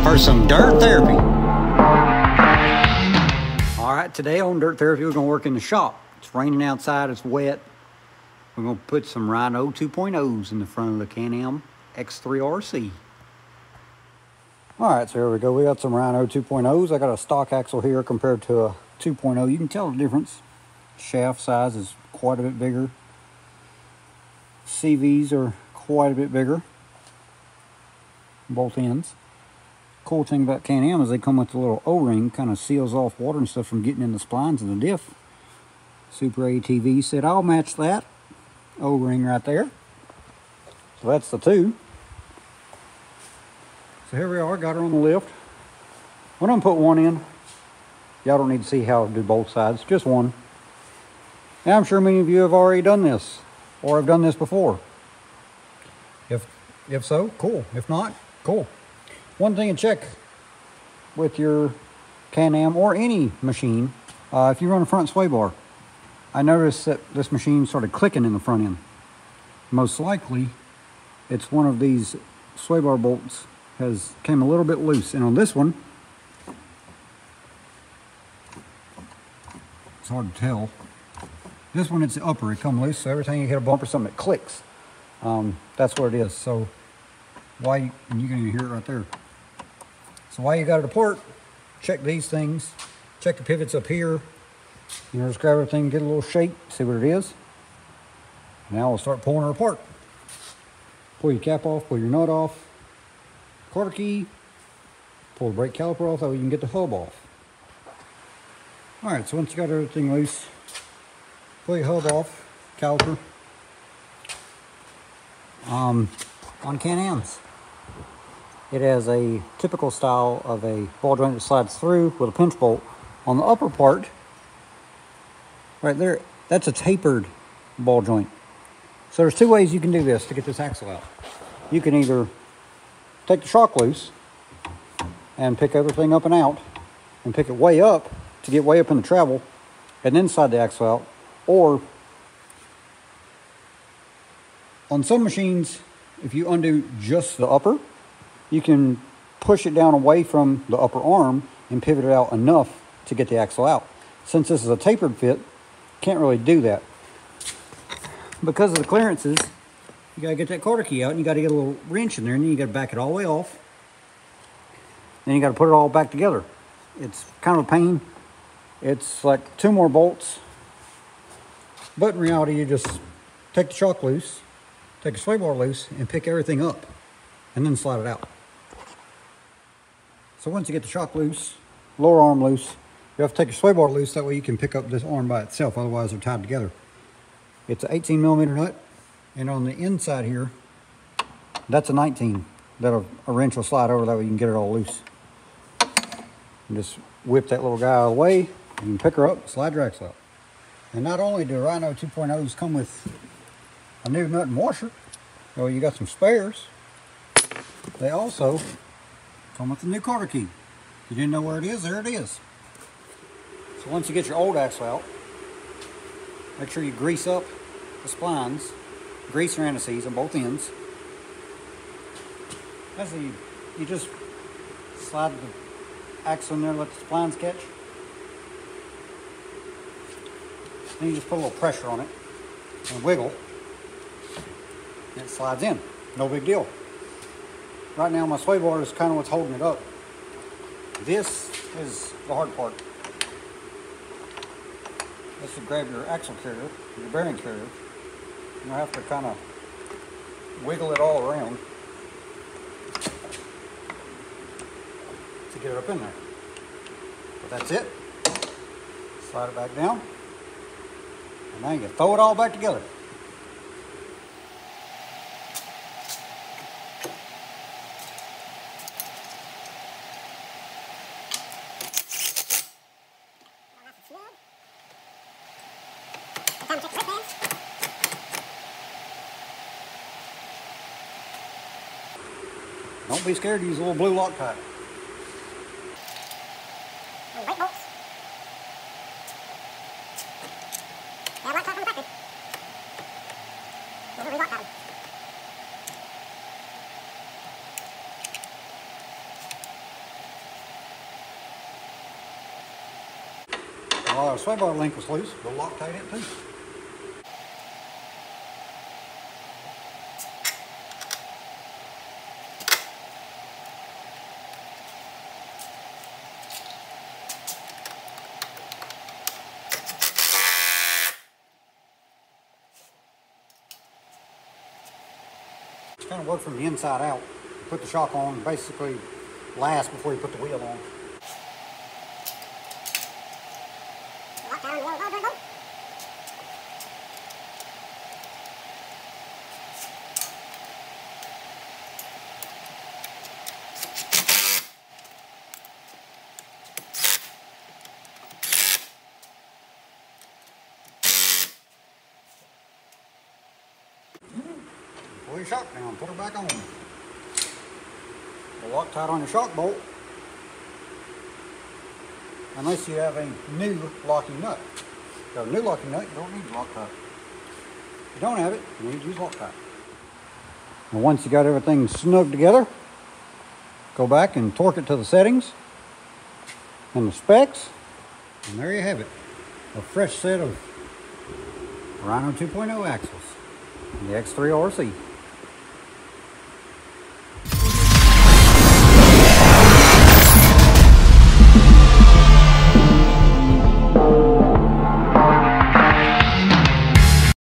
for some dirt therapy. All right, today on Dirt Therapy, we're gonna work in the shop. It's raining outside, it's wet. We're gonna put some Rhino 2.0s in the front of the Canam X3xrc. All right, so here we go. We got some Rhino 2.0s. I got a stock axle here compared to a 2.0. You can tell the difference. Shaft size is quite a bit bigger. CVs are quite a bit bigger. Both ends. Cool thing about Can-Am is they come with a little O-ring, kind of seals off water and stuff from getting in the splines of the diff. SuperATV said, I'll match that O-ring right there. So that's the two. So here we are, got her on the lift. We're gonna put one in. Y'all don't need to see how to do both sides, just one. And I'm sure many of you have already done this, or have done this before. If so, cool. If not, cool. One thing to check with your Can-Am or any machine, if you run a front sway bar, I noticed that this machine started clicking in the front end. Most likely, it's one of these sway bar bolts came a little bit loose. And on this one, it's hard to tell. This one, it's the upper, it come loose, so every time you hit a bump or something, it clicks. That's what it is. So why, and you can even hear it right there. So while you got it apart, check these things, check the pivots up here. You know, just grab everything, get a little shake, see what it is. Now we'll start pulling her apart. Pull your cap off, pull your nut off, quarter key, pull the brake caliper off, that way you can get the hub off. All right, so once you got everything loose, pull your hub off, caliper. On Can-Ams, it has a typical style of a ball joint that slides through with a pinch bolt. On the upper part, right there, that's a tapered ball joint. So there's two ways you can do this to get this axle out. You can either take the shock loose and pick everything up and out and pick it way up to get way up in the travel and then slide the axle out. Or on some machines, if you undo just the upper, you can push it down away from the upper arm and pivot it out enough to get the axle out. Since this is a tapered fit, can't really do that. Because of the clearances, you gotta get that quarter key out and you gotta get a little wrench in there and then you gotta back it all the way off. Then you gotta put it all back together. It's kind of a pain. It's like two more bolts. But in reality, you just take the shock loose, take a sway bar loose, and pick everything up, and then slide it out. So once you get the shock loose, lower arm loose, you have to take your sway bar loose, that way you can pick up this arm by itself, otherwise they're tied together. It's an 18mm nut, and on the inside here, that's a 19. That'll, a wrench will slide over, that way you can get it all loose. And just whip that little guy out of the way, you can pick her up, slide your axle out. And not only do Rhino 2.0s come with a new nut and washer, or you got some spares, they also come with a new quarter key. If you didn't know where it is, there it is. So once you get your old axle out, make sure you grease up the splines, grease your anti-seize on both ends. Basically, you just slide the axle in there, let the splines catch. Then you just put a little pressure on it and wiggle, and it slides in. No big deal. Right now my sway bar is kind of what's holding it up. This is the hard part. This will grab your axle carrier, your bearing carrier. You'll have to kind of wiggle it all around to get it up in there. But that's it. Slide it back down. And now you can throw it all back together. Don't be scared to use a little blue Loctite. Light bolts. Yeah, Loctite from the factory. Blue Loctite. While our sway bar link was loose, we'll Loctite it too. Kind of work from the inside out. Put the shock on, basically last before you put the wheel on. Lock down the yellow ball joint bolt. Pull your shock down, put her back on. We'll Loctite on your shock bolt. Unless you have a new locking nut. If you have a new locking nut, you don't need Loctite. If you don't have it, you need to use Loctite. And once you got everything snug together, go back and torque it to the settings and the specs, and there you have it. A fresh set of Rhino 2.0 axles, the X3xrc.